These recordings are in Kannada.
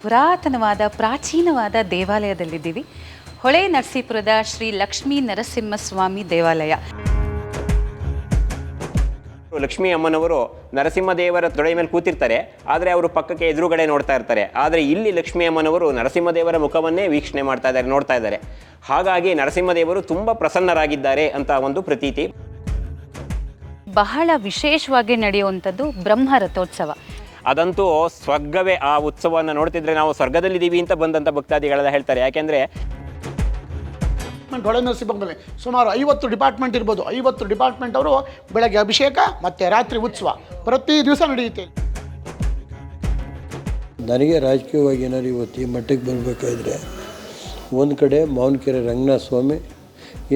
ಪುರಾತನವಾದ ಪ್ರಾಚೀನವಾದ ದೇವಾಲಯದಲ್ಲಿದ್ದೀವಿ. ಹೊಳೆ ನರಸೀಪುರದ ಶ್ರೀ ಲಕ್ಷ್ಮೀ ನರಸಿಂಹಸ್ವಾಮಿ ದೇವಾಲಯ. ಲಕ್ಷ್ಮೀ ಅಮ್ಮನವರು ನರಸಿಂಹದೇವರ ತೊಡೆ ಮೇಲೆ ಕೂತಿರ್ತಾರೆ, ಆದರೆ ಅವರು ಪಕ್ಕಕ್ಕೆ ಎದುರುಗಡೆ ನೋಡ್ತಾ ಇರ್ತಾರೆ. ಆದರೆ ಇಲ್ಲಿ ಲಕ್ಷ್ಮೀ ಅಮ್ಮನವರು ನರಸಿಂಹದೇವರ ಮುಖವನ್ನೇ ವೀಕ್ಷಣೆ ನೋಡ್ತಾ ಇದ್ದಾರೆ. ಹಾಗಾಗಿ ನರಸಿಂಹದೇವರು ತುಂಬ ಪ್ರಸನ್ನರಾಗಿದ್ದಾರೆ ಅಂತ ಒಂದು ಪ್ರತೀತಿ. ಬಹಳ ವಿಶೇಷವಾಗಿ ನಡೆಯುವಂಥದ್ದು ಬ್ರಹ್ಮ ರಥೋತ್ಸವ. ಅದಂತೂ ಸ್ವರ್ಗವೇ. ಆ ಉತ್ಸವವನ್ನು ನೋಡ್ತಿದ್ರೆ ನಾವು ಸ್ವರ್ಗದಲ್ಲಿದ್ದೀವಿ ಅಂತ ಬಂದಂಥ ಭಕ್ತಾದಿಗಳೆಲ್ಲ ಹೇಳ್ತಾರೆ. ಯಾಕೆಂದರೆ ಹೊಳೆ ನರಸಿಂಹದಲ್ಲಿ ಸುಮಾರು 50 ಡಿಪಾರ್ಟ್ಮೆಂಟ್ ಇರ್ಬೋದು. 50 ಡಿಪಾರ್ಟ್ಮೆಂಟ್ ಅವರು ಬೆಳಗ್ಗೆ ಅಭಿಷೇಕ ಮತ್ತು ರಾತ್ರಿ ಉತ್ಸವ ಪ್ರತಿ ದಿವಸ ನಡೆಯುತ್ತೆ. ನನಗೆ ರಾಜಕೀಯವಾಗಿ ಏನಾದ್ರು ಇವತ್ತು ಈ ಮಟ್ಟಿಗೆ ಬರಬೇಕಾದ್ರೆ ಒಂದು ಕಡೆ ಮಾವನಕೆರೆ ರಂಗನಾಥ ಸ್ವಾಮಿ,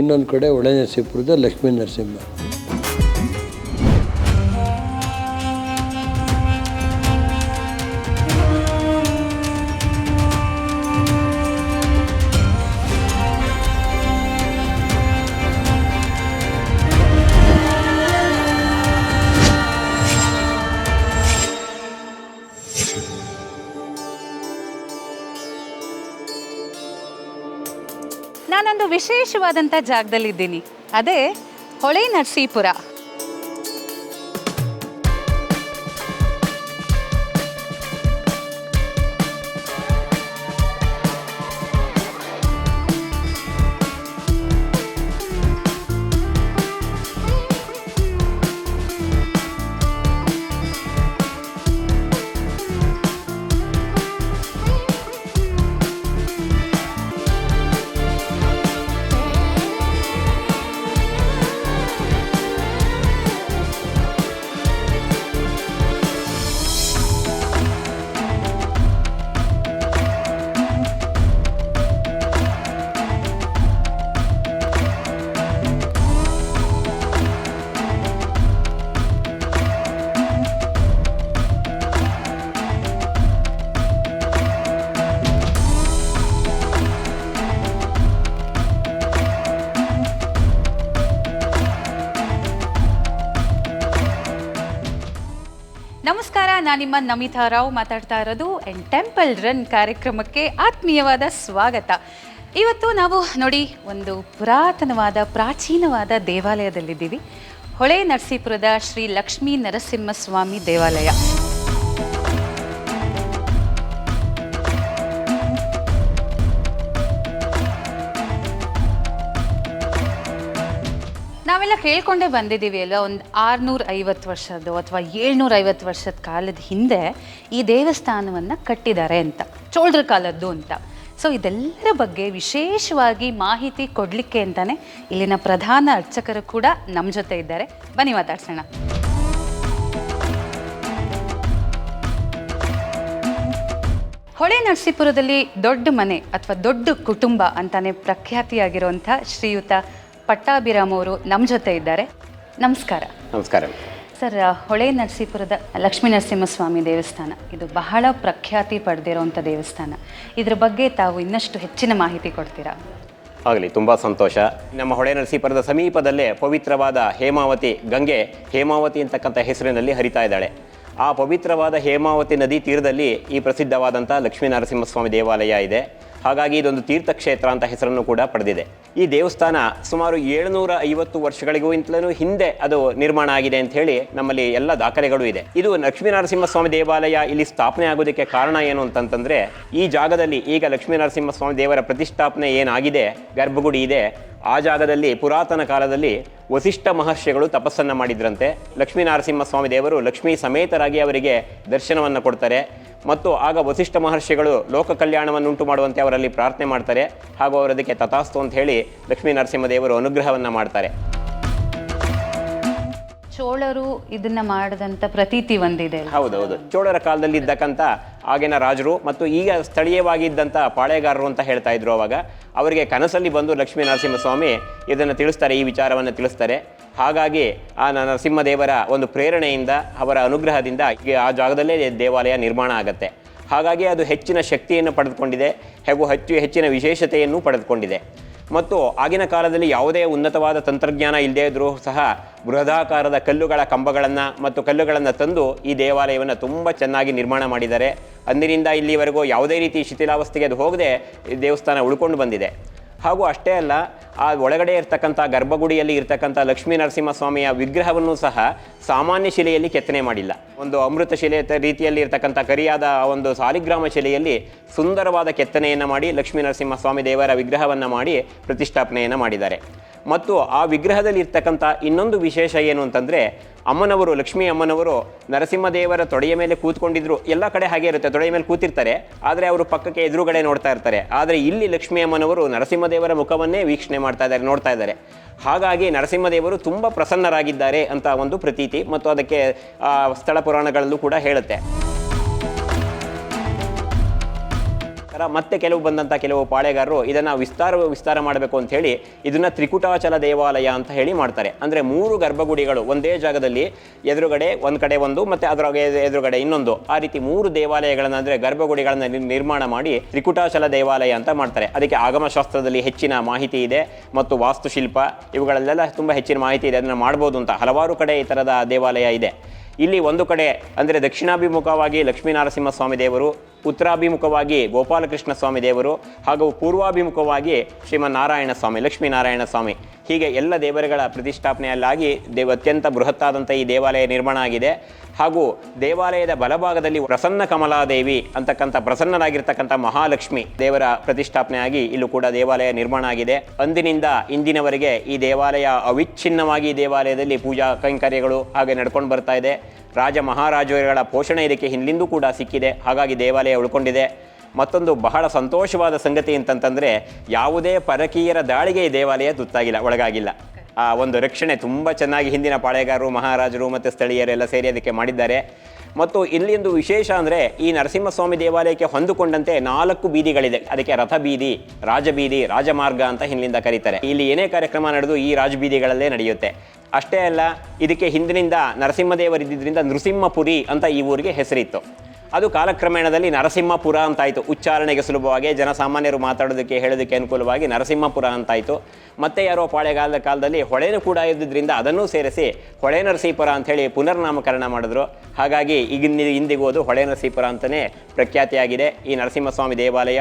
ಇನ್ನೊಂದು ಕಡೆ ಹೊಳೆ ನರಸೀಪುರದ ಲಕ್ಷ್ಮೀ ನರಸಿಂಹ. ನಾನೊಂದು ವಿಶೇಷವಾದಂಥ ಜಾಗದಲ್ಲಿದ್ದೀನಿ, ಅದೇ ಹೊಳೆ ನರಸೀಪುರ. ನಮಸ್ಕಾರ, ನಾನು ನಿಮ್ಮ ನಮಿತಾ ರಾವ್ ಮಾತಾಡ್ತಾ ಇರೋದು. ಆ್ಯಂಡ್ ಟೆಂಪಲ್ ರನ್ ಕಾರ್ಯಕ್ರಮಕ್ಕೆ ಆತ್ಮೀಯವಾದ ಸ್ವಾಗತ. ಇವತ್ತು ನಾವು ನೋಡಿ ಒಂದು ಪುರಾತನವಾದ ಪ್ರಾಚೀನವಾದ ದೇವಾಲಯದಲ್ಲಿದ್ದೀವಿ. ಹೊಳೆ ನರಸೀಪುರದ ಶ್ರೀ ಲಕ್ಷ್ಮೀ ನರಸಿಂಹಸ್ವಾಮಿ ದೇವಾಲಯ. ನಾವೆಲ್ಲ ಕೇಳ್ಕೊಂಡೇ ಬಂದಿದ್ದೀವಿ ಅಲ್ಲ, ಒಂದು 650 ವರ್ಷದ್ದು ಅಥವಾ 750 ವರ್ಷದ ಕಾಲದ ಹಿಂದೆ ಈ ದೇವಸ್ಥಾನವನ್ನು ಕಟ್ಟಿದ್ದಾರೆ ಅಂತ, ಚೋಳರ ಕಾಲದ್ದು ಅಂತ. ಸೊ ಇದೆಲ್ಲರ ಬಗ್ಗೆ ವಿಶೇಷವಾಗಿ ಮಾಹಿತಿ ಕೊಡಲಿಕ್ಕೆ ಅಂತಲೇ ಇಲ್ಲಿನ ಪ್ರಧಾನ ಅರ್ಚಕರು ಕೂಡ ನಮ್ಮ ಜೊತೆ ಇದ್ದಾರೆ. ಬನ್ನಿ ಮಾತಾಡ್ಸೋಣ. ಹೊಳೆ ನರಸೀಪುರದಲ್ಲಿ ದೊಡ್ಡ ಮನೆ ಅಥವಾ ದೊಡ್ಡ ಕುಟುಂಬ ಅಂತಾನೆ ಪ್ರಖ್ಯಾತಿಯಾಗಿರುವಂಥ ಶ್ರೀಯುತ ಪಟ್ಟಾಭಿರಾಮ್ ಅವರು ನಮ್ಮ ಜೊತೆ ಇದ್ದಾರೆ. ನಮಸ್ಕಾರ. ನಮಸ್ಕಾರ ಸರ್. ಹೊಳೆ ನರಸೀಪುರದ ಲಕ್ಷ್ಮೀ ನರಸಿಂಹಸ್ವಾಮಿ ದೇವಸ್ಥಾನ ಇದು ಬಹಳ ಪ್ರಖ್ಯಾತಿ ಪಡೆದಿರೋವಂಥ ದೇವಸ್ಥಾನ. ಇದ್ರ ಬಗ್ಗೆ ತಾವು ಇನ್ನಷ್ಟು ಹೆಚ್ಚಿನ ಮಾಹಿತಿ ಕೊಡ್ತೀರಾ? ಆಗಲಿ, ತುಂಬ ಸಂತೋಷ. ನಮ್ಮ ಹೊಳೆ ನರಸೀಪುರದ ಸಮೀಪದಲ್ಲೇ ಪವಿತ್ರವಾದ ಹೇಮಾವತಿ ಗಂಗೆ, ಹೇಮಾವತಿ ಅಂತಕ್ಕಂಥ ಹೆಸರಿನಲ್ಲಿ ಹರಿತಾ ಇದ್ದಾಳೆ. ಆ ಪವಿತ್ರವಾದ ಹೇಮಾವತಿ ನದಿ ತೀರದಲ್ಲಿ ಈ ಪ್ರಸಿದ್ಧವಾದಂಥ ಲಕ್ಷ್ಮೀ ನರಸಿಂಹಸ್ವಾಮಿ ದೇವಾಲಯ ಇದೆ. ಹಾಗಾಗಿ ಇದೊಂದು ತೀರ್ಥಕ್ಷೇತ್ರ ಅಂತ ಹೆಸರನ್ನು ಕೂಡ ಪಡೆದಿದೆ. ಈ ದೇವಸ್ಥಾನ ಸುಮಾರು 750 ವರ್ಷಗಳಿಗಿಂತಲೂ ಹಿಂದೆ ಅದು ನಿರ್ಮಾಣ ಆಗಿದೆ ಅಂತ ಹೇಳಿ ನಮ್ಮಲ್ಲಿ ಎಲ್ಲ ದಾಖಲೆಗಳು ಇದೆ. ಇದು ಲಕ್ಷ್ಮೀ ನರಸಿಂಹಸ್ವಾಮಿ ದೇವಾಲಯ ಇಲ್ಲಿ ಸ್ಥಾಪನೆ ಆಗೋದಕ್ಕೆ ಕಾರಣ ಏನು ಅಂತಂತಂದ್ರೆ, ಈ ಜಾಗದಲ್ಲಿ ಈಗ ಲಕ್ಷ್ಮೀ ನರಸಿಂಹಸ್ವಾಮಿ ದೇವರ ಪ್ರತಿಷ್ಠಾಪನೆ ಏನಾಗಿದೆ, ಗರ್ಭಗುಡಿ ಇದೆ, ಆ ಜಾಗದಲ್ಲಿ ಪುರಾತನ ಕಾಲದಲ್ಲಿ ವಸಿಷ್ಠ ಮಹರ್ಷಿಗಳು ತಪಸ್ಸನ್ನು ಮಾಡಿದ್ರಂತೆ. ಲಕ್ಷ್ಮೀ ನರಸಿಂಹಸ್ವಾಮಿ ದೇವರು ಲಕ್ಷ್ಮೀ ಸಮೇತರಾಗಿ ಅವರಿಗೆ ದರ್ಶನವನ್ನು ಕೊಡ್ತಾರೆ. ಮತ್ತು ಆಗ ವಸಿಷ್ಠ ಮಹರ್ಷಿಗಳು ಲೋಕ ಕಲ್ಯಾಣವನ್ನುಂಟು ಮಾಡುವಂತೆ ಅವರಲ್ಲಿ ಪ್ರಾರ್ಥನೆ ಮಾಡ್ತಾರೆ. ಹಾಗೂ ಅವರದಕ್ಕೆ ತಥಾಸ್ತು ಅಂತ ಹೇಳಿ ಲಕ್ಷ್ಮೀ ನರಸಿಂಹದೇವರು ಅನುಗ್ರಹವನ್ನು ಮಾಡ್ತಾರೆ. ಚೋಳರು ಇದನ್ನ ಮಾಡಿದಂಥ ಪ್ರತೀತಿ ಒಂದಿದೆ. ಹೌದೌದು, ಚೋಳರ ಕಾಲದಲ್ಲಿ ಇದ್ದಕ್ಕಂಥ ಆಗಿನ ರಾಜರು ಮತ್ತು ಈಗ ಸ್ಥಳೀಯವಾಗಿದ್ದಂಥ ಪಾಳೆಗಾರರು ಅಂತ ಹೇಳ್ತಾ ಇದ್ರು. ಅವಾಗ ಅವರಿಗೆ ಕನಸಲ್ಲಿ ಬಂದು ಲಕ್ಷ್ಮೀ ನರಸಿಂಹಸ್ವಾಮಿ ಇದನ್ನು ತಿಳಿಸ್ತಾರೆ, ಈ ವಿಚಾರವನ್ನು ತಿಳಿಸ್ತಾರೆ. ಹಾಗಾಗಿ ಆ ನರಸಿಂಹದೇವರ ಒಂದು ಪ್ರೇರಣೆಯಿಂದ, ಅವರ ಅನುಗ್ರಹದಿಂದ ಆ ಜಾಗದಲ್ಲೇ ದೇವಾಲಯ ನಿರ್ಮಾಣ ಆಗುತ್ತೆ. ಹಾಗಾಗಿ ಅದು ಹೆಚ್ಚಿನ ಶಕ್ತಿಯನ್ನು ಪಡೆದುಕೊಂಡಿದೆ ಹಾಗೂ ಹೆಚ್ಚಿನ ವಿಶೇಷತೆಯನ್ನು ಪಡೆದುಕೊಂಡಿದೆ. ಮತ್ತು ಆಗಿನ ಕಾಲದಲ್ಲಿ ಯಾವುದೇ ಉನ್ನತವಾದ ತಂತ್ರಜ್ಞಾನ ಇಲ್ಲದೇ ಇದ್ದರೂ ಸಹ ಬೃಹದಾಕಾರದ ಕಲ್ಲುಗಳ ಕಂಬಗಳನ್ನು ಮತ್ತು ಕಲ್ಲುಗಳನ್ನು ತಂದು ಈ ದೇವಾಲಯವನ್ನು ತುಂಬ ಚೆನ್ನಾಗಿ ನಿರ್ಮಾಣ ಮಾಡಿದ್ದಾರೆ. ಅಂದಿನಿಂದ ಇಲ್ಲಿವರೆಗೂ ಯಾವುದೇ ರೀತಿ ಶಿಥಿಲಾವಸ್ಥೆಗೆ ಅದು ಹೋಗದೆ ಈ ದೇವಸ್ಥಾನ ಉಳ್ಕೊಂಡು ಬಂದಿದೆ. ಹಾಗೂ ಅಷ್ಟೇ ಅಲ್ಲ, ಆ ಒಳಗಡೆ ಇರ್ತಕ್ಕಂಥ ಗರ್ಭಗುಡಿಯಲ್ಲಿ ಇರ್ತಕ್ಕಂಥ ಲಕ್ಷ್ಮೀ ನರಸಿಂಹಸ್ವಾಮಿಯ ವಿಗ್ರಹವನ್ನು ಸಹ ಸಾಮಾನ್ಯ ಶಿಲೆಯಲ್ಲಿ ಕೆತ್ತನೆ ಮಾಡಿಲ್ಲ. ಒಂದು ಅಮೃತ ಶಿಲೆ ರೀತಿಯಲ್ಲಿ ಇರ್ತಕ್ಕಂಥ ಕರಿಯಾದ ಒಂದು ಸಾಲಿಗ್ರಾಮ ಶಿಲೆಯಲ್ಲಿ ಸುಂದರವಾದ ಕೆತ್ತನೆಯನ್ನು ಮಾಡಿ ಲಕ್ಷ್ಮೀ ನರಸಿಂಹಸ್ವಾಮಿ ದೇವರ ವಿಗ್ರಹವನ್ನು ಮಾಡಿ ಪ್ರತಿಷ್ಠಾಪನೆಯನ್ನು ಮಾಡಿದ್ದಾರೆ. ಮತ್ತು ಆ ವಿಗ್ರಹದಲ್ಲಿ ಇರ್ತಕ್ಕಂಥ ಇನ್ನೊಂದು ವಿಶೇಷ ಏನು ಅಂತಂದರೆ, ಅಮ್ಮನವರು, ಲಕ್ಷ್ಮೀ ಅಮ್ಮನವರು ನರಸಿಂಹದೇವರ ತೊಡೆಯ ಮೇಲೆ ಕೂತ್ಕೊಂಡಿದ್ರು. ಎಲ್ಲ ಕಡೆ ಹಾಗೆ ಇರುತ್ತೆ, ತೊಡೆಯ ಮೇಲೆ ಕೂತಿರ್ತಾರೆ, ಆದರೆ ಅವರು ಪಕ್ಕಕ್ಕೆ ಎದುರುಗಡೆ ನೋಡ್ತಾ ಇರ್ತಾರೆ. ಆದರೆ ಇಲ್ಲಿ ಲಕ್ಷ್ಮೀ ಅಮ್ಮನವರು ನರಸಿಂಹದೇವರ ಮುಖವನ್ನೇ ವೀಕ್ಷಣೆ ಮಾಡ್ತಾ ಇದ್ದಾರೆ, ನೋಡ್ತಾ ಇದ್ದಾರೆ. ಹಾಗಾಗಿ ನರಸಿಂಹದೇವರು ತುಂಬ ಪ್ರಸನ್ನರಾಗಿದ್ದಾರೆ ಅಂತ ಒಂದು ಪ್ರತೀತಿ, ಮತ್ತು ಅದಕ್ಕೆ ಸ್ಥಳ ಪುರಾಣಗಳಲ್ಲೂ ಕೂಡ ಹೇಳುತ್ತೆ. ಮತ್ತೆ ಕೆಲವು ಬಂದಂಥ ಕೆಲವು ಪಾಳೆಗಾರರು ಇದನ್ನು ವಿಸ್ತಾರ ಮಾಡಬೇಕು ಅಂತ ಹೇಳಿ ಇದನ್ನು ತ್ರಿಕುಟಾಚಲ ದೇವಾಲಯ ಅಂತ ಹೇಳಿ ಮಾಡ್ತಾರೆ. ಅಂದರೆ 3 ಗರ್ಭಗುಡಿಗಳು ಒಂದೇ ಜಾಗದಲ್ಲಿ, ಎದುರುಗಡೆ ಒಂದು ಕಡೆ ಒಂದು, ಮತ್ತು ಅದರ ಎದುರುಗಡೆ ಇನ್ನೊಂದು, ಆ ರೀತಿ 3 ದೇವಾಲಯಗಳನ್ನು, ಅಂದರೆ ಗರ್ಭಗುಡಿಗಳನ್ನು ನಿರ್ಮಾಣ ಮಾಡಿ ತ್ರಿಕುಟಾಚಲ ದೇವಾಲಯ ಅಂತ ಮಾಡ್ತಾರೆ. ಅದಕ್ಕೆ ಆಗಮಶಾಸ್ತ್ರದಲ್ಲಿ ಹೆಚ್ಚಿನ ಮಾಹಿತಿ ಇದೆ, ಮತ್ತು ವಾಸ್ತುಶಿಲ್ಪ ಇವುಗಳಲ್ಲೆಲ್ಲ ತುಂಬ ಹೆಚ್ಚಿನ ಮಾಹಿತಿ ಇದೆ. ಅದನ್ನು ಮಾಡ್ಬೋದು ಅಂತ ಹಲವಾರು ಕಡೆ ಈ ಥರದ ದೇವಾಲಯ ಇದೆ. ಇಲ್ಲಿ ಒಂದು ಕಡೆ ಅಂದರೆ ದಕ್ಷಿಣಾಭಿಮುಖವಾಗಿ ಲಕ್ಷ್ಮೀನರಸಿಂಹಸ್ವಾಮಿ ದೇವರು, ಉತ್ತರಾಭಿಮುಖವಾಗಿ ಗೋಪಾಲಕೃಷ್ಣ ಸ್ವಾಮಿ ದೇವರು, ಹಾಗೂ ಪೂರ್ವಾಭಿಮುಖವಾಗಿ ಶ್ರೀಮನ್ನಾರಾಯಣ ಸ್ವಾಮಿ, ಲಕ್ಷ್ಮೀನಾರಾಯಣ ಸ್ವಾಮಿ, ಹೀಗೆ ಎಲ್ಲ ದೇವರುಗಳ ಪ್ರತಿಷ್ಠಾಪನೆಯಲ್ಲಾಗಿ ಅತ್ಯಂತ ಬೃಹತ್ತಾದಂಥ ಈ ದೇವಾಲಯ ನಿರ್ಮಾಣ ಆಗಿದೆ. ಹಾಗೂ ದೇವಾಲಯದ ಬಲಭಾಗದಲ್ಲಿ ಪ್ರಸನ್ನ ಕಮಲಾದೇವಿ ಅಂತಕ್ಕಂಥ ಪ್ರಸನ್ನರಾಗಿರ್ತಕ್ಕಂಥ ಮಹಾಲಕ್ಷ್ಮಿ ದೇವರ ಪ್ರತಿಷ್ಠಾಪನೆ ಆಗಿ ಇಲ್ಲೂ ಕೂಡ ದೇವಾಲಯ ನಿರ್ಮಾಣ ಆಗಿದೆ. ಅಂದಿನಿಂದ ಇಂದಿನವರೆಗೆ ಈ ದೇವಾಲಯ ಅವಿಚ್ಛಿನ್ನವಾಗಿ ಈ ದೇವಾಲಯದಲ್ಲಿ ಪೂಜಾ ಕೈಂಕರ್ಯಗಳು ಹಾಗೆ ನಡ್ಕೊಂಡು ಬರ್ತಾ ಇದೆ. ರಾಜ ಮಹಾರಾಜರುಗಳ ಪೋಷಣೆ ಇದಕ್ಕೆ ಹಿಂದಿಂದೂ ಕೂಡ ಸಿಕ್ಕಿದೆ, ಹಾಗಾಗಿ ದೇವಾಲಯ ಉಳ್ಕೊಂಡಿದೆ. ಮತ್ತೊಂದು ಬಹಳ ಸಂತೋಷವಾದ ಸಂಗತಿ ಅಂತಂತಂದರೆ, ಯಾವುದೇ ಪರಕೀಯರ ದಾಳಿಗೆ ಈ ದೇವಾಲಯ ತುತ್ತಾಗಿಲ್ಲ, ಒಳಗಾಗಿಲ್ಲ. ಆ ಒಂದು ರಕ್ಷಣೆ ತುಂಬ ಚೆನ್ನಾಗಿ ಹಿಂದಿನ ಪಾಳೆಗಾರರು, ಮಹಾರಾಜರು ಮತ್ತು ಸ್ಥಳೀಯರೆಲ್ಲ ಸೇರಿ ಅದಕ್ಕೆ ಮಾಡಿದ್ದಾರೆ. ಮತ್ತು ಇಲ್ಲಿಂದು ವಿಶೇಷ ಅಂದರೆ, ಈ ನರಸಿಂಹಸ್ವಾಮಿ ದೇವಾಲಯಕ್ಕೆ ಹೊಂದಿಕೊಂಡಂತೆ 4 ಬೀದಿಗಳಿದೆ. ಅದಕ್ಕೆ ರಥ ಬೀದಿ, ರಾಜಬೀದಿ, ರಾಜಮಾರ್ಗ ಅಂತ ಹಿಂದಿನಿಂದ ಕರೀತಾರೆ. ಇಲ್ಲಿ ಏನೇ ಕಾರ್ಯಕ್ರಮ ನಡೆದು ಈ ರಾಜಬೀದಿಗಳಲ್ಲೇ ನಡೆಯುತ್ತೆ. ಅಷ್ಟೇ ಅಲ್ಲ, ಇದಕ್ಕೆ ಹಿಂದಿನಿಂದ ನರಸಿಂಹದೇವರಿದ್ದರಿಂದ ನೃಸಿಂಹಪುರಿ ಅಂತ ಈ ಊರಿಗೆ ಹೆಸರಿತ್ತು. ಅದು ಕಾಲಕ್ರಮೇಣದಲ್ಲಿ ನರಸಿಂಹಪುರ ಅಂತಾಯಿತು. ಉಚ್ಚಾರಣೆಗೆ ಸುಲಭವಾಗಿ, ಜನಸಾಮಾನ್ಯರು ಮಾತಾಡೋದಕ್ಕೆ ಹೇಳೋದಕ್ಕೆ ಅನುಕೂಲವಾಗಿ ನರಸಿಂಹಪುರ ಅಂತಾಯಿತು. ಮತ್ತೆ ಯಾರೋ ಪಾಳೆಗಾಲದ ಕಾಲದಲ್ಲಿ ಹೊಳೆನೂ ಕೂಡ ಇದ್ದಿದ್ದರಿಂದ ಅದನ್ನೂ ಸೇರಿಸಿ ಹೊಳೆ ನರಸೀಪುರ ಅಂಥೇಳಿ ಪುನರ್ನಾಮಕರಣ ಮಾಡಿದ್ರು. ಹಾಗಾಗಿ ಇಂದಿಗೂ ಅದು ಹೊಳೆ ನರಸೀಪುರ ಅಂತಲೇ ಪ್ರಖ್ಯಾತಿಯಾಗಿದೆ ಈ ನರಸಿಂಹಸ್ವಾಮಿ ದೇವಾಲಯ.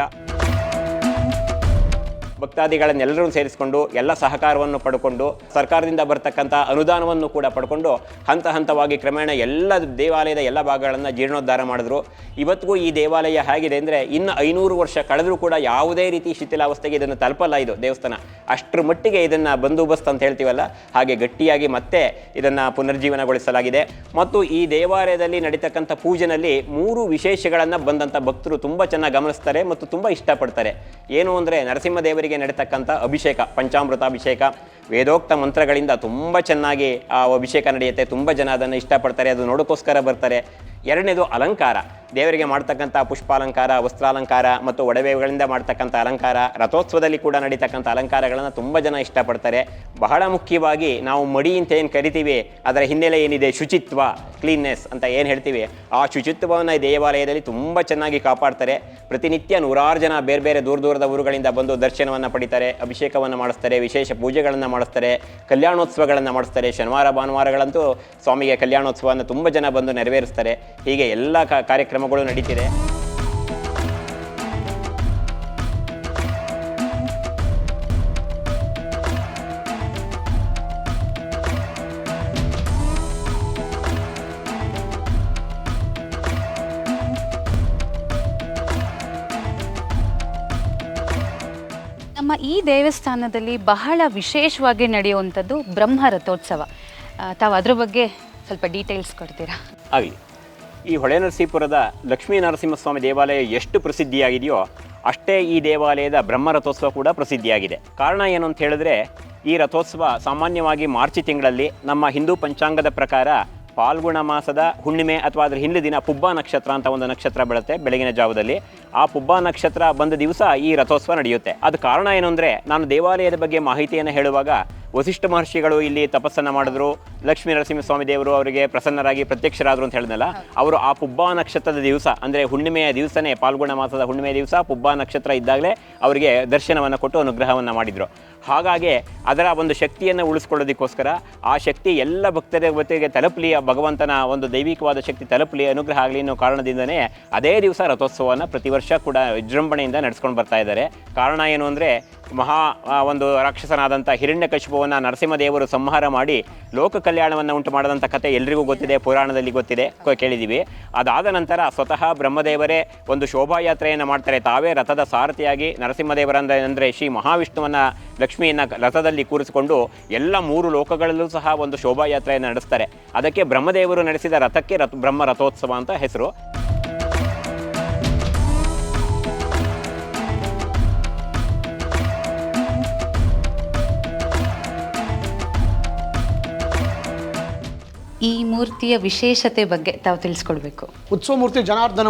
ಭಕ್ತಾದಿಗಳನ್ನೆಲ್ಲರೂ ಸೇರಿಸಿಕೊಂಡು ಎಲ್ಲ ಸಹಕಾರವನ್ನು ಪಡ್ಕೊಂಡು ಸರ್ಕಾರದಿಂದ ಬರ್ತಕ್ಕಂಥ ಅನುದಾನವನ್ನು ಕೂಡ ಪಡ್ಕೊಂಡು ಹಂತ ಹಂತವಾಗಿ ಕ್ರಮೇಣ ಎಲ್ಲ ದೇವಾಲಯದ ಎಲ್ಲ ಭಾಗಗಳನ್ನು ಜೀರ್ಣೋದ್ಧಾರ ಮಾಡಿದ್ರು. ಇವತ್ತಿಗೂ ಈ ದೇವಾಲಯ ಹೇಗಿದೆ ಅಂದರೆ, ಇನ್ನು 500 ವರ್ಷ ಕಳೆದರೂ ಕೂಡ ಯಾವುದೇ ರೀತಿ ಶಿಥಿಲಾವಸ್ಥೆಗೆ ಇದನ್ನು ತಲುಪಲ್ಲ ಇದು ದೇವಸ್ಥಾನ. ಅಷ್ಟರ ಮಟ್ಟಿಗೆ ಇದನ್ನು ಬಂದೋಬಸ್ತ್ ಅಂತ ಹೇಳ್ತೀವಲ್ಲ, ಹಾಗೆ ಗಟ್ಟಿಯಾಗಿ ಮತ್ತೆ ಇದನ್ನು ಪುನರ್ಜೀವನಗೊಳಿಸಲಾಗಿದೆ. ಮತ್ತು ಈ ದೇವಾಲಯದಲ್ಲಿ ನಡೀತಕ್ಕಂಥ ಪೂಜೆನಲ್ಲಿ 3 ವಿಶೇಷಗಳನ್ನು ಬಂದಂಥ ಭಕ್ತರು ತುಂಬ ಚೆನ್ನಾಗಿ ಗಮನಿಸ್ತಾರೆ ಮತ್ತು ತುಂಬ ಇಷ್ಟಪಡ್ತಾರೆ. ಏನು ಅಂದರೆ, ನರಸಿಂಹದೇವರಿಗೆ ನಡೀತಕ್ಕಂಥ ಅಭಿಷೇಕ, ಪಂಚಾಮೃತಾಭಿಷೇಕ, ವೇದೋಕ್ತ ಮಂತ್ರಗಳಿಂದ ತುಂಬ ಚೆನ್ನಾಗಿ ಆ ಅಭಿಷೇಕ ನಡೆಯುತ್ತೆ. ತುಂಬ ಜನ ಅದನ್ನು ಇಷ್ಟಪಡ್ತಾರೆ, ಅದು ನೋಡೋಕ್ಕೋಸ್ಕರ ಬರ್ತಾರೆ. ಎರಡನೇದು ಅಲಂಕಾರ, ದೇವರಿಗೆ ಮಾಡ್ತಕ್ಕಂಥ ಪುಷ್ಪಾಲಂಕಾರ, ವಸ್ತ್ರಾಲಂಕಾರ ಮತ್ತು ಒಡವೆಗಳಿಂದ ಮಾಡ್ತಕ್ಕಂಥ ಅಲಂಕಾರ, ರಥೋತ್ಸವದಲ್ಲಿ ಕೂಡ ನಡೀತಕ್ಕಂಥ ಅಲಂಕಾರಗಳನ್ನು ತುಂಬ ಜನ ಇಷ್ಟಪಡ್ತಾರೆ. ಬಹಳ ಮುಖ್ಯವಾಗಿ ನಾವು ಮಡಿ ಅಂತ ಏನು ಕರಿತೀವಿ, ಅದರ ಹಿನ್ನೆಲೆ ಏನಿದೆ, ಶುಚಿತ್ವ, ಕ್ಲೀನ್ನೆಸ್ ಅಂತ ಏನು ಹೇಳ್ತೀವಿ, ಆ ಶುಚಿತ್ವವನ್ನು ಈ ದೇವಾಲಯದಲ್ಲಿ ತುಂಬ ಚೆನ್ನಾಗಿ ಕಾಪಾಡ್ತಾರೆ. ಪ್ರತಿನಿತ್ಯ 100 ಜನ ಬೇರೆ ಬೇರೆ ದೂರದ ಊರುಗಳಿಂದ ಬಂದು ದರ್ಶನವನ್ನು ಪಡಿತಾರೆ, ಅಭಿಷೇಕವನ್ನು ಮಾಡಿಸ್ತಾರೆ, ವಿಶೇಷ ಪೂಜೆಗಳನ್ನು ಮಾಡಿಸ್ತಾರೆ, ಕಲ್ಯಾಣೋತ್ಸವಗಳನ್ನು ಮಾಡಿಸ್ತಾರೆ. ಶನಿವಾರ ಭಾನುವಾರಗಳಂತೂ ಸ್ವಾಮಿಗೆ ಕಲ್ಯಾಣೋತ್ಸವವನ್ನು ತುಂಬ ಜನ ಬಂದು ನೆರವೇರಿಸ್ತಾರೆ. ಹೀಗೆ ಎಲ್ಲ ಕಾರ್ಯಕ್ರಮಗಳು ನಡೀತಿದೆ. ನಮ್ಮ ಈ ದೇವಸ್ಥಾನದಲ್ಲಿ ಬಹಳ ವಿಶೇಷವಾಗಿ ನಡೆಯುವಂಥದ್ದು ಬ್ರಹ್ಮ ರಥೋತ್ಸವ. ತಾವು ಅದ್ರ ಬಗ್ಗೆ ಸ್ವಲ್ಪ ಡೀಟೇಲ್ಸ್ ಕೊಡ್ತೀರಾ? ಆಗಲಿ. ಈ ಹೊಳೆ ನರಸೀಪುರದ ಲಕ್ಷ್ಮೀ ನರಸಿಂಹಸ್ವಾಮಿ ದೇವಾಲಯ ಎಷ್ಟು ಪ್ರಸಿದ್ಧಿಯಾಗಿದೆಯೋ ಅಷ್ಟೇ ಈ ದೇವಾಲಯದ ಬ್ರಹ್ಮ ರಥೋತ್ಸವ ಕೂಡ ಪ್ರಸಿದ್ಧಿಯಾಗಿದೆ. ಕಾರಣ ಏನು ಅಂತ ಹೇಳಿದ್ರೆ, ಈ ರಥೋತ್ಸವ ಸಾಮಾನ್ಯವಾಗಿ ಮಾರ್ಚ್ ತಿಂಗಳಲ್ಲಿ ನಮ್ಮ ಹಿಂದೂ ಪಂಚಾಂಗದ ಪ್ರಕಾರ ಫಾಲ್ಗುಣ ಮಾಸದ ಹುಣ್ಣಿಮೆ ಅಥವಾ ಅದರ ಹಿಂದಿನ ದಿನ ಪುಬ್ಬ ನಕ್ಷತ್ರ ಅಂತ ಒಂದು ನಕ್ಷತ್ರ ಬೀಳುತ್ತೆ ಬೆಳಗಿನ ಜಾವದಲ್ಲಿ. ಆ ಪುಬ್ಬ ನಕ್ಷತ್ರ ಬಂದ ದಿವಸ ಈ ರಥೋತ್ಸವ ನಡೆಯುತ್ತೆ. ಅದು ಕಾರಣ ಏನು ಅಂದರೆ, ನಾನು ದೇವಾಲಯದ ಬಗ್ಗೆ ಮಾಹಿತಿಯನ್ನು ಹೇಳುವಾಗ ವಸಿಷ್ಠ ಮಹರ್ಷಿಗಳು ಇಲ್ಲಿ ತಪಸ್ಸನ್ನು ಮಾಡಿದ್ರು, ಲಕ್ಷ್ಮೀ ನರಸಿಂಹಸ್ವಾಮಿ ದೇವರು ಅವರಿಗೆ ಪ್ರಸನ್ನರಾಗಿ ಪ್ರತ್ಯಕ್ಷರಾದರು ಅಂತ ಹೇಳಿದ್ನಲ್ಲ, ಅವರು ಆ ಪುಬ್ಬಾ ನಕ್ಷತ್ರದ ದಿವಸ ಅಂದರೆ ಹುಣ್ಣಿಮೆಯ ದಿವಸನೇ, ಪಾಲ್ಗುಣ ಮಾಸದ ಹುಣ್ಣಿಮೆಯ ದಿವಸ ಪುಬ್ಬಾ ನಕ್ಷತ್ರ ಇದ್ದಾಗಲೇ ಅವರಿಗೆ ದರ್ಶನವನ್ನು ಕೊಟ್ಟು ಅನುಗ್ರಹವನ್ನು ಮಾಡಿದರು. ಹಾಗಾಗಿ ಅದರ ಒಂದು ಶಕ್ತಿಯನ್ನು ಉಳಿಸ್ಕೊಳ್ಳೋದಕ್ಕೋಸ್ಕರ ಆ ಶಕ್ತಿ ಎಲ್ಲ ಭಕ್ತರ ಹೊತ್ತಿಗೆ ತಲುಪಲಿ, ಭಗವಂತನ ಒಂದು ದೈವಿಕವಾದ ಶಕ್ತಿ ತಲುಪಲಿ, ಅನುಗ್ರಹ ಆಗಲಿ ಅನ್ನೋ ಕಾರಣದಿಂದನೇ ಅದೇ ದಿವಸ ರಥೋತ್ಸವವನ್ನು ಪ್ರತಿ ವರ್ಷ ಕೂಡ ವಿಜೃಂಭಣೆಯಿಂದ ನಡೆಸ್ಕೊಂಡು ಬರ್ತಾ ಇದ್ದಾರೆ. ಕಾರಣ ಏನು ಅಂದರೆ, ಒಂದು ರಾಕ್ಷಸನಾದಂಥ ಹಿರಣ್ಯಕಶಿಪುವನ್ನು ನರಸಿಂಹದೇವರು ಸಂಹಾರ ಮಾಡಿ ಲೋಕ ಕಲ್ಯಾಣವನ್ನು ಉಂಟು ಮಾಡಿದಂಥ ಕಥೆ ಎಲ್ರಿಗೂ ಗೊತ್ತಿದೆ, ಪುರಾಣದಲ್ಲಿ ಗೊತ್ತಿದೆ, ಕೇಳಿದ್ದೀವಿ. ಅದಾದ ನಂತರ ಸ್ವತಃ ಬ್ರಹ್ಮದೇವರೇ ಒಂದು ಶೋಭಾಯಾತ್ರೆಯನ್ನು ಮಾಡ್ತಾರೆ. ತಾವೇ ರಥದ ಸಾರಥಿಯಾಗಿ ನರಸಿಂಹದೇವರಂದರೆ ಶ್ರೀ ಮಹಾವಿಷ್ಣುವನ್ನು, ಲಕ್ಷ್ಮಿಯನ್ನು ರಥದಲ್ಲಿ ಕೂರಿಸಿಕೊಂಡು ಎಲ್ಲ 3 ಲೋಕಗಳಲ್ಲೂ ಸಹ ಒಂದು ಶೋಭಾಯಾತ್ರೆಯನ್ನು ನಡೆಸ್ತಾರೆ. ಅದಕ್ಕೆ ಬ್ರಹ್ಮದೇವರು ನಡೆಸಿದ ರಥಕ್ಕೆ ಬ್ರಹ್ಮ ರಥೋತ್ಸವ ಅಂತ ಹೆಸರು. ಈ ಮೂರ್ತಿಯ ವಿಶೇಷತೆ ಬಗ್ಗೆ ತಾವು ತಿಳಿಸ್ಕೊಡ್ಬೇಕು. ಉತ್ಸವ ಮೂರ್ತಿ ಜನಾರ್ದನ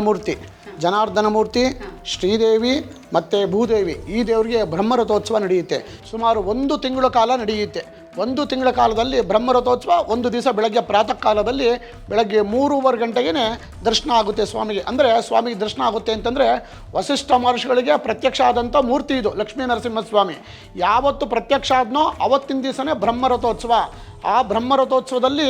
ಮೂರ್ತಿ, ಶ್ರೀದೇವಿ ಮತ್ತು ಭೂದೇವಿ, ಈ ದೇವರಿಗೆ ಬ್ರಹ್ಮರಥೋತ್ಸವ ನಡೆಯುತ್ತೆ. ಸುಮಾರು 1 ತಿಂಗಳ ಕಾಲ ನಡೆಯುತ್ತೆ. 1 ತಿಂಗಳ ಕಾಲದಲ್ಲಿ ಬ್ರಹ್ಮರಥೋತ್ಸವ, ಒಂದು ದಿವಸ ಬೆಳಗ್ಗೆ ಪ್ರಾತಃ ಕಾಲದಲ್ಲಿ ಬೆಳಗ್ಗೆ 3:15 ಗಂಟೆಗೆ ದರ್ಶನ ಆಗುತ್ತೆ ಸ್ವಾಮಿಗೆ. ಅಂದರೆ ಸ್ವಾಮಿಗೆ ದರ್ಶನ ಆಗುತ್ತೆ ಅಂತಂದರೆ ವಸಿಷ್ಠ ಮಹರ್ಷಿಗಳಿಗೆ ಪ್ರತ್ಯಕ್ಷ ಆದಂಥ ಮೂರ್ತಿ ಇದು ಲಕ್ಷ್ಮೀ ನರಸಿಂಹಸ್ವಾಮಿ. ಯಾವತ್ತು ಪ್ರತ್ಯಕ್ಷ ಆದ್ನೋ ಅವತ್ತಿನ ದಿವಸನೇ ಬ್ರಹ್ಮರಥೋತ್ಸವ. ಆ ಬ್ರಹ್ಮರಥೋತ್ಸವದಲ್ಲಿ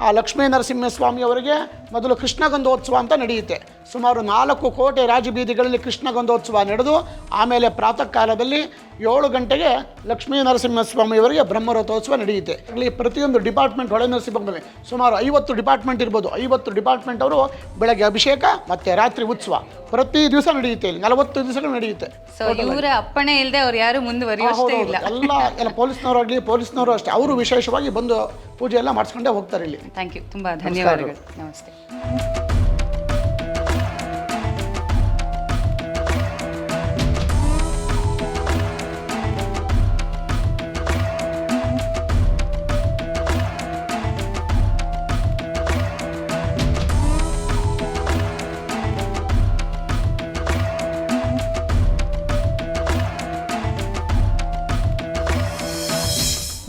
ಆ ಲಕ್ಷ್ಮೀ ನರಸಿಂಹಸ್ವಾಮಿಯವರಿಗೆ ಮೊದಲು ಕೃಷ್ಣಗಂಧೋತ್ಸವ ಅಂತ ನಡೆಯುತ್ತೆ. ಸುಮಾರು 4 ಕೋಟೆ ರಾಜಬೀದಿಗಳಲ್ಲಿ ಕೃಷ್ಣಗಂಧೋತ್ಸವ ನಡೆದು ಆಮೇಲೆ ಪ್ರಾತಃ ಕಾಲದಲ್ಲಿ 7 ಗಂಟೆಗೆ ಲಕ್ಷ್ಮೀ ನರಸಿಂಹಸ್ವಾಮಿಯವರಿಗೆ ಬ್ರಹ್ಮರಥೋತ್ಸವ ನಡೆಯುತ್ತೆ. ಅಲ್ಲಿ ಪ್ರತಿಯೊಂದು ಡಿಪಾರ್ಟ್ಮೆಂಟ್, ಹೊಳೆ ನರಸಿಂಹದಲ್ಲಿ ಸುಮಾರು 50 ಡಿಪಾರ್ಟ್ಮೆಂಟ್ ಇರ್ಬೋದು. 50 ಡಿಪಾರ್ಟ್ಮೆಂಟ್ ಅವರು ಬೆಳಗ್ಗೆ ಅಭಿಷೇಕ ಮತ್ತು ರಾತ್ರಿ ಉತ್ಸವ ಪ್ರತಿ ದಿವಸ ನಡೆಯುತ್ತೆ. ಇಲ್ಲಿ 40 ದಿವಸಗಳು ನಡೆಯುತ್ತೆ. ಸೊ ಇವರ ಅಪ್ಪಣೆ ಇಲ್ಲದೆ ಅವ್ರು ಯಾರು ಮುಂದುವರಿಯೋಷ್ಟೇ ಇಲ್ಲ. ಎಲ್ಲ ಪೊಲೀಸ್ನವರು ಅಷ್ಟೇ, ಅವರು ವಿಶೇಷವಾಗಿ ಬಂದು ಪೂಜೆ ಎಲ್ಲ ಮಾಡಿಸ್ಕೊಂಡೇ ಹೋಗ್ತಾರೆ ಇಲ್ಲಿ. ಥ್ಯಾಂಕ್ ಯು, ತುಂಬ ಧನ್ಯವಾದಗಳು. ನಮಸ್ತೆ.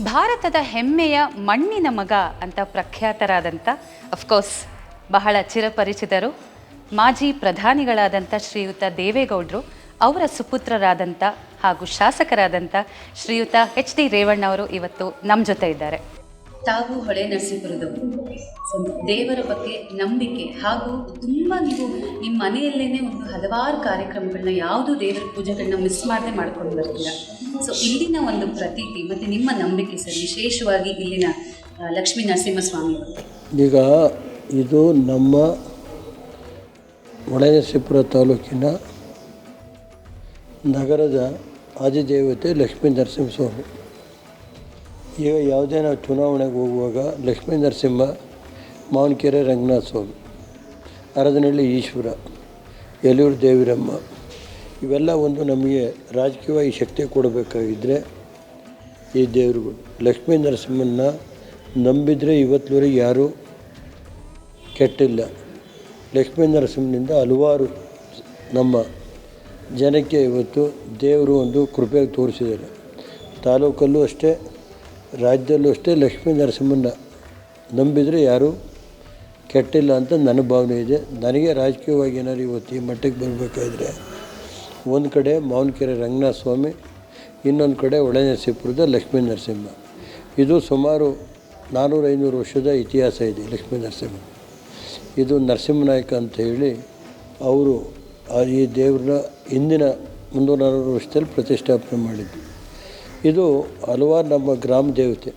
ಭಾರತದ ಹೆಮ್ಮೆಯ ಮಣ್ಣಿನ ಮಗ ಅಂತ ಪ್ರಖ್ಯಾತರಾದಂಥ, ಅಫ್ಕೋರ್ಸ್ ಬಹಳ ಚಿರಪರಿಚಿತರು, ಮಾಜಿ ಪ್ರಧಾನಿಗಳಾದಂಥ ಶ್ರೀಯುತ ದೇವೇಗೌಡರು ಅವರ ಸುಪುತ್ರರಾದಂಥ ಹಾಗೂ ಶಾಸಕರಾದಂಥ ಶ್ರೀಯುತ HD ರೇವಣ್ಣವರು ಇವತ್ತು ನಮ್ಮ ಜೊತೆ ಇದ್ದಾರೆ. ತಾವು ಹೊಳೆ ನರಸೀಪುರದವರು, ದೇವರ ಬಗ್ಗೆ ನಂಬಿಕೆ ಹಾಗೂ ತುಂಬ ನೀವು ನಿಮ್ಮ ಮನೆಯಲ್ಲೇ ಒಂದು ಹಲವಾರು ಕಾರ್ಯಕ್ರಮಗಳನ್ನ, ಯಾವುದು ದೇವರ ಪೂಜೆಗಳನ್ನ ಮಿಸ್ ಮಾಡದೆ ಮಾಡ್ಕೊಂಡು ಬರ್ತೀರಾ. ಸೊ ಇಲ್ಲಿನ ಒಂದು ಪ್ರತೀತಿ ಮತ್ತು ನಿಮ್ಮ ನಂಬಿಕೆ ಸರ್, ವಿಶೇಷವಾಗಿ ಇಲ್ಲಿನ ಲಕ್ಷ್ಮೀ ನರಸಿಂಹಸ್ವಾಮಿ. ಈಗ ಇದು ನಮ್ಮ ಹೊಳೆನರಸೀಪುರ ತಾಲೂಕಿನ ನಗರದ ಆದಿದೇವತೆ ಲಕ್ಷ್ಮೀ ನರಸಿಂಹಸ್ವಾಮಿ. ಈಗ ಯಾವುದೇ ನಾವು ಚುನಾವಣೆಗೆ ಹೋಗುವಾಗ ಲಕ್ಷ್ಮೀ ನರಸಿಂಹ, ಮಾವನಕೆರೆ ರಂಗನಾಥ ಸ್ವಾಮಿ, ಹರದನಹಳ್ಳಿ ಈಶ್ವರ, ಯಲೂರು ದೇವಿರಮ್ಮ, ಇವೆಲ್ಲ ಒಂದು ನಮಗೆ ರಾಜಕೀಯವಾಗಿ ಶಕ್ತಿ ಕೊಡಬೇಕಾಗಿದ್ದರೆ ಈ ದೇವರುಗಳು. ಲಕ್ಷ್ಮೀ ನರಸಿಂಹನ ನಂಬಿದರೆ ಇವತ್ತುವರೆಗೆ ಯಾರೂ ಕೆಟ್ಟಿಲ್ಲ. ಲಕ್ಷ್ಮೀ ನರಸಿಂಹನಿಂದ ಹಲವಾರು ನಮ್ಮ ಜನಕ್ಕೆ ಇವತ್ತು ದೇವರು ಒಂದು ಕೃಪೆ ತೋರಿಸಿದ್ದಾರೆ. ತಾಲೂಕಲ್ಲೂ ಅಷ್ಟೇ, ರಾಜ್ಯದಲ್ಲೂ ಅಷ್ಟೇ, ಲಕ್ಷ್ಮೀ ನರಸಿಂಹನ ನಂಬಿದರೆ ಯಾರೂ ಕೆಟ್ಟಿಲ್ಲ ಅಂತ ನನ್ನ ಭಾವನೆ ಇದೆ. ನನಗೆ ರಾಜಕೀಯವಾಗಿ ಏನಾದ್ರು ಇವತ್ತು ಈ ಮಟ್ಟಕ್ಕೆ ಬರಬೇಕಾದ್ರೆ ಒಂದು ಕಡೆ ಮಾವನಕೆರೆ ರಂಗನಾಥ ಸ್ವಾಮಿ, ಇನ್ನೊಂದು ಕಡೆ ಹೊಳೆ ನರಸೀಪುರದ ಲಕ್ಷ್ಮೀ ನರಸಿಂಹ. ಇದು ಸುಮಾರು 400-500 ವರ್ಷದ ಇತಿಹಾಸ ಇದೆ ಲಕ್ಷ್ಮೀ ನರಸಿಂಹ. ಇದು ನರಸಿಂಹನಾಯಕ ಅಂತ ಹೇಳಿ ಅವರು ಈ ದೇವ್ರನ್ನ ಹಿಂದಿನ 300-400 ವರ್ಷದಲ್ಲಿ ಪ್ರತಿಷ್ಠಾಪನೆ ಮಾಡಿದ್ದು. ಇದು ಹಲವಾರು ನಮ್ಮ ಗ್ರಾಮ ದೇವತೆ.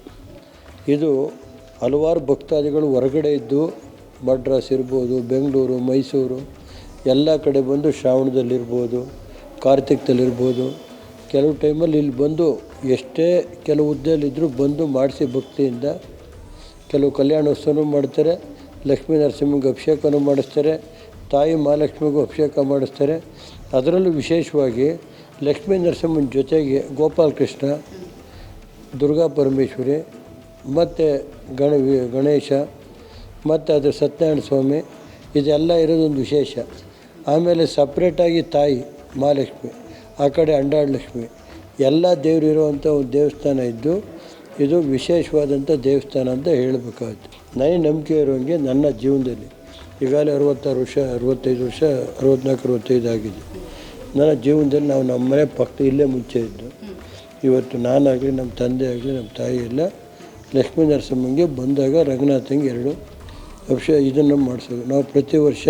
ಇದು ಹಲವಾರು ಭಕ್ತಾದಿಗಳು ಹೊರಗಡೆ ಇದ್ದು, ಮಡ್ರಾಸ್ ಇರ್ಬೋದು, ಬೆಂಗಳೂರು, ಮೈಸೂರು ಎಲ್ಲ ಕಡೆ ಬಂದು ಶ್ರಾವಣದಲ್ಲಿರ್ಬೋದು, ಕಾರ್ತಿಕದಲ್ಲಿರ್ಬೋದು, ಕೆಲವು ಟೈಮಲ್ಲಿ ಇಲ್ಲಿ ಬಂದು ಎಷ್ಟೇ ಕೆಲವು ಹುದ್ದೆಯಲ್ಲಿದ್ದರೂ ಬಂದು ಮಾಡಿಸಿ ಭಕ್ತಿಯಿಂದ ಕೆಲವು ಕಲ್ಯಾಣೋತ್ಸವನೂ ಮಾಡ್ತಾರೆ. ಲಕ್ಷ್ಮೀ ನರಸಿಂಹಗೆ ಅಭಿಷೇಕನೂ ಮಾಡಿಸ್ತಾರೆ, ತಾಯಿ ಮಹಾಲಕ್ಷ್ಮಿಗೂ ಅಭಿಷೇಕ ಮಾಡಿಸ್ತಾರೆ. ಅದರಲ್ಲೂ ವಿಶೇಷವಾಗಿ ಲಕ್ಷ್ಮೀ ನರಸಿಂಹನ ಜೊತೆಗೆ ಗೋಪಾಲಕೃಷ್ಣ, ದುರ್ಗಾ ಪರಮೇಶ್ವರಿ ಮತ್ತು ಗಣೇಶ ಮತ್ತು ಅದು ಸತ್ಯನಾರಾಯಣ ಸ್ವಾಮಿ, ಇದೆಲ್ಲ ಇರೋದೊಂದು ವಿಶೇಷ. ಆಮೇಲೆ ಸಪ್ರೇಟಾಗಿ ತಾಯಿ ಮಹಾಲಕ್ಷ್ಮಿ, ಆ ಕಡೆ ಅಂಡಾಳ ಲಕ್ಷ್ಮಿ, ಎಲ್ಲ ದೇವರು ಇರುವಂಥ ಒಂದು ದೇವಸ್ಥಾನ ಇದ್ದು ಇದು ವಿಶೇಷವಾದಂಥ ದೇವಸ್ಥಾನ ಅಂತ ಹೇಳಬೇಕಾಗುತ್ತೆ. ನನಗೆ ನಂಬಿಕೆ ಇರೋಂಗೆ ನನ್ನ ಜೀವನದಲ್ಲಿ ಈಗಾಗಲೇ 66 ವರ್ಷ 65 ವರ್ಷ 64-65 ಆಗಿದೆ. ನನ್ನ ಜೀವನದಲ್ಲಿ ನಾವು ನಮ್ಮ ಮನೆ ಪಕ್ಕ ಇಲ್ಲೇ ಮುಂಚೆ ಇದ್ದು, ಇವತ್ತು ನಾನಾಗಲಿ ನಮ್ಮ ತಂದೆ ಆಗಲಿ ನಮ್ಮ ತಾಯಿ ಎಲ್ಲ ಲಕ್ಷ್ಮೀ ನರಸಿಂಹಂಗೆ ಬಂದಾಗ ರಂಗನಾಥಂಗೆ 2 ಇದನ್ನು ಮಾಡಿಸೋದು. ನಾವು ಪ್ರತಿ ವರ್ಷ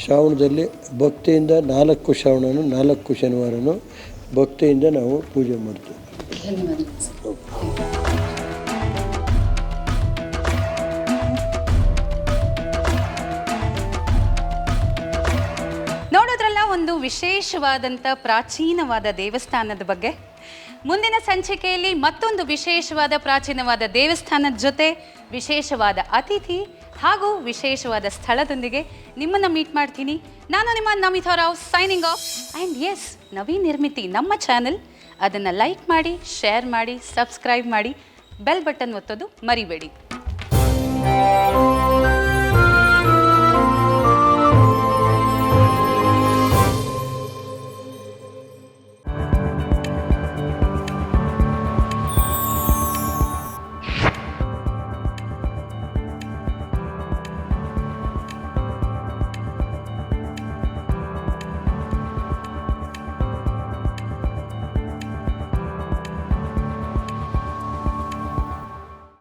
ಶ್ರಾವಣದಲ್ಲಿ ಭಕ್ತಿಯಿಂದ 4 ಶ್ರಾವಣನೂ 4 ಶನಿವಾರನೂ ಭಕ್ತಿಯಿಂದ ನಾವು ಪೂಜೆ ಮಾಡ್ತೀವಿ. ನೋಡೋದ್ರಲ್ಲ ಒಂದು ವಿಶೇಷವಾದಂಥ ಪ್ರಾಚೀನವಾದ ದೇವಸ್ಥಾನದ ಬಗ್ಗೆ. ಮುಂದಿನ ಸಂಚಿಕೆಯಲ್ಲಿ ಮತ್ತೊಂದು ವಿಶೇಷವಾದ ಪ್ರಾಚೀನವಾದ ದೇವಸ್ಥಾನದ ಜೊತೆ ವಿಶೇಷವಾದ ಅತಿಥಿ ಹಾಗೂ ವಿಶೇಷವಾದ ಸ್ಥಳದೊಂದಿಗೆ ನಿಮ್ಮನ್ನು ಮೀಟ್ ಮಾಡ್ತೀನಿ. ನಾನು ನಿಮ್ಮ Namita Rao signing off. And yes, Naveen Nirmiti ನಮ್ಮ ಚಾನಲ್, ಅದನ್ನು ಲೈಕ್ ಮಾಡಿ, ಶೇರ್ ಮಾಡಿ, ಸಬ್ಸ್ಕ್ರೈಬ್ ಮಾಡಿ, ಬೆಲ್ ಬಟನ್ ಒತ್ತೋದು ಮರಿಬೇಡಿ.